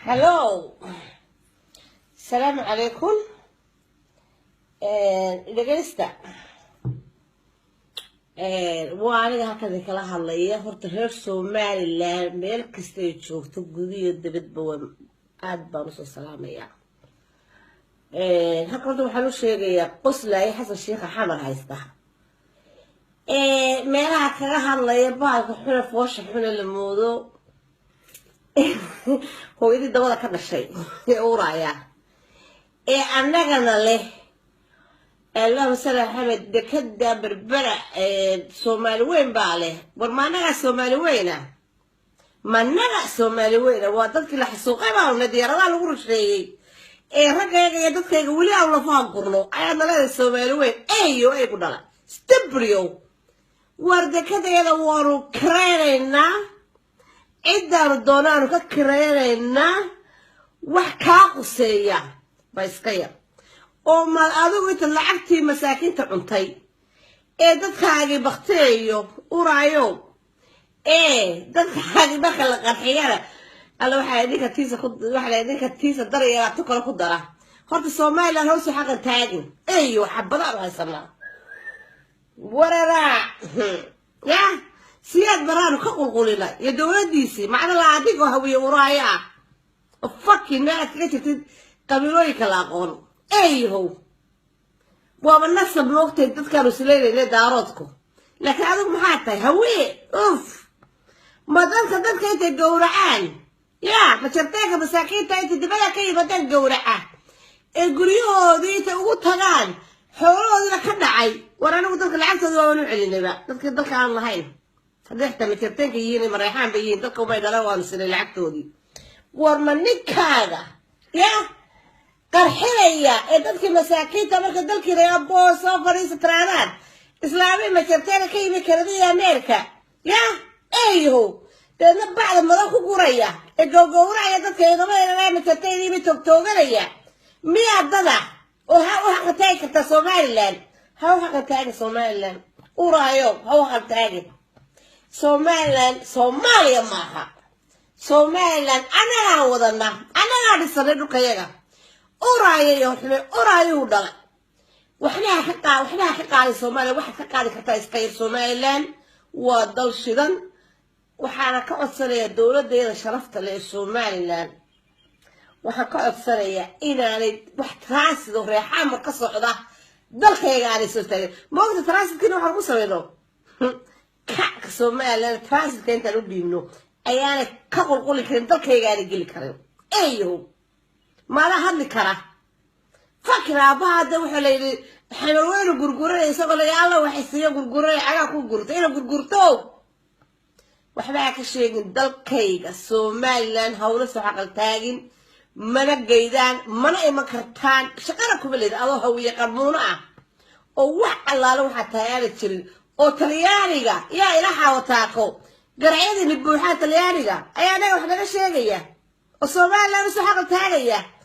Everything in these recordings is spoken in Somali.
هلو السلام عليكم. dhageysta waa aniga halkan kala hadlaya horta reer Somaliland meel kasta ay joogto gudiyo dibadba aad baan u soo salaamayaa. halkan waxaan u sheegayaa qoslay Xasan Sheekh Xamar haysta meelaha kaga hadlaya baalka xuna foosha xuna la moodo hooyadii dabada ka dhashay ee uuraya annagana leh اللهم صل على محمد دكدا بربرة سومالي وين باله ورما نجا سومالي وينه ما نجا سومالي وينه وضدك لحسوقي ما هو ندير هذا الغرش شيء رجع يدك يقولي الله فاقرنو أنا لا سومالي وين أيوه أي كنا استبريو ورد كده يدوروا كرينا إدار الدونان ككرينا وحكاقو سيا بايسكيا oo mal adigu inta lacagtii masaakiinta cuntay dadkaagi baqteeyo uraayo dadkaagi marka la qarxiyana alla waxa idinka tiisa daryeelaato kale ku dara horta Soomaaliland hoos xaqan taagin xabada haysanaa wararaa ya siyaad baraanu ka qulqulina iyo dawladiisii macna la adigo hawiye uraaya fucking naad ka jirtid qabiilooyinka la aqoon هو بابا الناس بوقت تذكروا سليلة داراتكم لكن هذا محاطة هوي اوف ما دامك دامك انت الجورعان يا فشرتيك مساكين تايت الدبالة كي بدل الجورعان الجريو دي تقول تغان حولو دي لكدعي ورانا ودامك العكس دي وانو علينا بقى دامك عن اللهين فدحت مشرتين كييني مريحان بيين دامك وما يدلوان سليلة العكتو دي ورمانيك هذا يا قرحية dadkii masaakiinta marka dalkii reer boos soo fariisatranaan islaamay ma jirteen ka yimi Kanada America ya dadna bacda madax ku guraya gowraya dadka eedamada ma jirteen yimi togtooganaya miyadada oo waxa taay karta Somaliland waxa taay Somaliland uraayo waxa taay Somaliland Soomaaliya maaha Somaliland ana wadana ana dhisanay dhulkayaga أوراي يا حبيبي أوراي وضل وحنا حقا الصومالي واحد حقا كرتا يستير صوماليلاند وضل شدن وحركة أصلية الدولة دي شرفت للصوماليلاند وحركة أصلية إنا واحد تراسد وريحان مركز وحده دل خيغا علي سوستير ما وقت تراسد كنو حركو سوينو كاك صوماليلاند تراسد كنت لبي منو أيانا كاقل قولي كنت دل خيغا علي قيلي كريم ما لا هذي كره فكر أبدا وحلي حلوين وجرجرة يسوق لي الله وحسيه جرجرة على كل جرتين وجرجرتو وحباك الشيء دل كيك الصوماليلاند هولس وحقل تاجين من جيدان من أي مكرتان شكركم بالله الله هو يقرمونا أو الله لو حتى يالتشل أو تليانيجا يا إله وتاكو قرعيد اللي بوحات تليانيجا أي أنا وحنا الشيء الصوماليلاند وحقل تاجية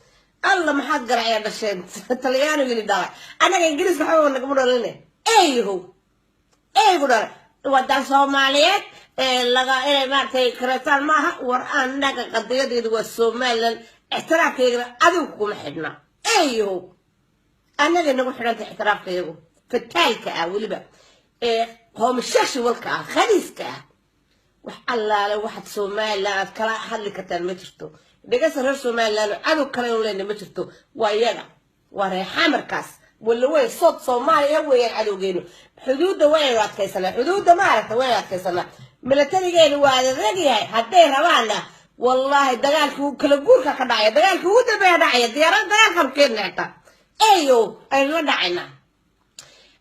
الله ما حد قرع يا بشين الطلياني اللي دار انا انجليز بحاول نقول لنا هو قدر ودا سوماليات لغا ما تي كرتان ما وران نق قضيه دو الصومال احتراف كيغا ادوكم حدنا هو انا نقول حرانت احتراف كيغو في التالكه ولبا هم الشخص والكا خليسكا وحلا لو واحد صومال لا كلا حل كتل مترتو دقيس رير Somaliland عدو كلا يولين مترتو ويانا وريحان مركز واللي وين صوت صومالي وين عدو جينو حدود وين وقت كيسنا حدود ما عرفت وين وقت كيسنا ملتري جينو وهذا الرجال حتى روانا والله دجالك كل جورك كداعية دجالك هو تبع داعية ديارات دجالك كم نعتا أيوه داعينا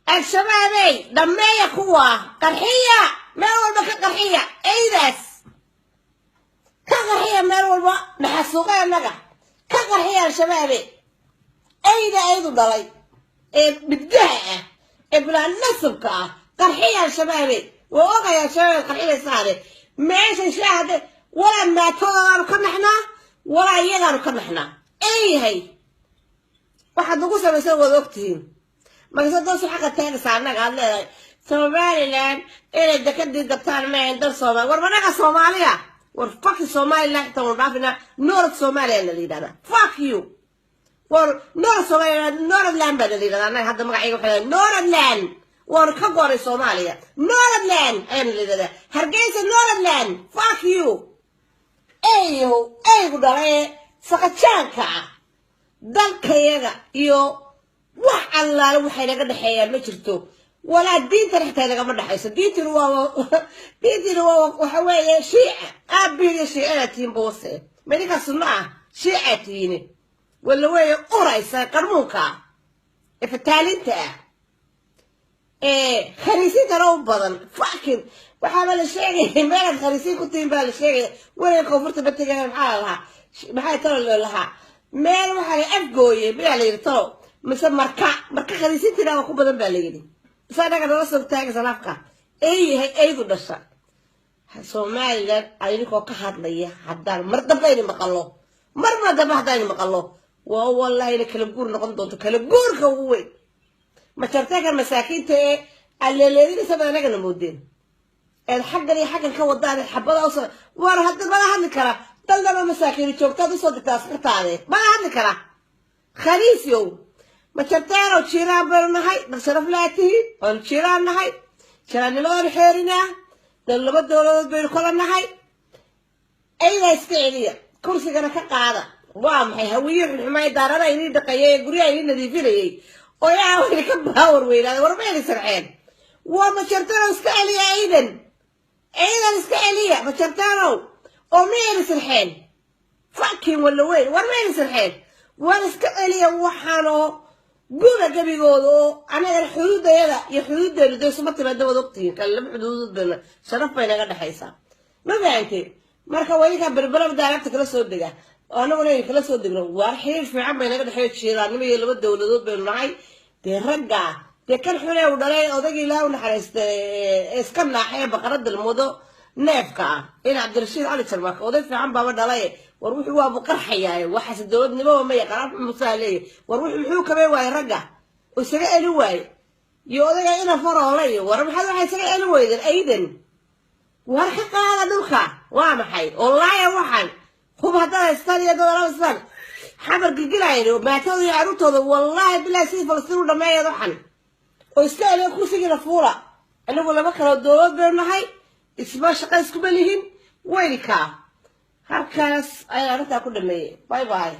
الشبابي دمية قوة قرحية ما هو بك قرحية أيدس كقرحية ما هو نحسوقها نجا كقرحية الشبابي أيدو ضلي بالدهاء بلا النصب قرحية الشبابي ووقع يا شباب قرحية صارت ماشي شاهد ولا ما تغير كنا احنا ولا يغير كنا احنا هي واحد نقول سوى وقتهم ما قصدوش حاجة تاني صارنا قال لي Somaliland إلى دكتور دكتور ما عندنا صومال وربنا كصومالية ورفاك الصومال لا تقول بعرفنا نور صوماليا اللي ده fuck you ور نور صوماليا نور لامبا اللي ده أنا هذا مقعي وحنا نور لان وركبور صوماليا نور لان أنا اللي ده هرجيس نور لان fuck you أيوه ده سكتشانكا dalkayaga iyo wax allaale waxay naga dhaxeeyaan ma jirto walaa diinta xataa naga dhaxayso diintuna waa waxa weeye shiica aabiga shiicaatiin boose mediga sunna shiicaatiin wala weeye uraysa qarmuunka iftaalinta khariisiinta loo badan fucking waxa la sheegay meel khariisiin ku tiin baa la sheegay wala koonfurta batiga maxay talo lahaa meel waxa la afgooyay baa la yirto mise marka khariisintina waa ku badan baa la yiri isaga nala soo taagay salafka aydu dhasha Soomaaliland aynikoo ka hadlaya haddaan mar dambe ay maqalo marna dambe haddaan maqalo waa wallahi kala guur noqon doonto kala guurka weey ma tartaga masaakiinta alleeleedina sabanaga namoodeen xaggan ka wadaan xabada oo war hadda ma hadli kara dalna masaakiin joogtadu soo degtaas qataade ma hadli kara khaliisyo ma tartaano jiraan barnahay basharaf laatihi oo jiraan nahay jiraan loo xeerina laba dawladood bay kala nahay ayda iskiciya kursigana ka qaada waa maxay hawiye xumay daarada inii dhaqayay guriga inii nadiifinayay oo yaa wixii ka baawar weynaa war meel sarceen waa ma tartaano iska celiya aydan iska celiya ma tartaano oo meel sarxeen fucking wala weyn war meel sarxeen war iska celiya waxaano guuba gabigoodo anaga xuduudayada iyo xuduudeedu isma timaado waqtiga kala xuduud bana sharaf bay naga dhaxaysa ma fahanteen marka wayga barbarab daarabta kala soo dhiga anaguna kala soo dhigno war xiriir fiican bay naga dhaxay jiiraanimo iyo laba dawladood bay nahay de ragga de kan xulay u dhalay odagii ilaahay u naxariistay iska naaxay baqarada mudo neefka in Cabdirashiid Ali Jarmaak oday fiican baba dhalay war wuxuu waa buqarxayaa waxa dawladnimo ma yaqaan musaalay war wuxuu ka bay ragga oo isaga eli waay iyo odaga ina faroolay war maxay waxa isaga eli waydan aydan war ka qaada dhulka waa maxay wallahi waxan hub hadda istaariya dawlad islaan xabar gilgilayno baatooda iyo arutooda wallahi bilaa si Falastiin u dhameeyay waxan oo iska eli kursiga fuula anagu laba kala dawlad baan nahay isma shaqo isku balihin weylka halkaas ay arrinta ku dhameeyay bye bye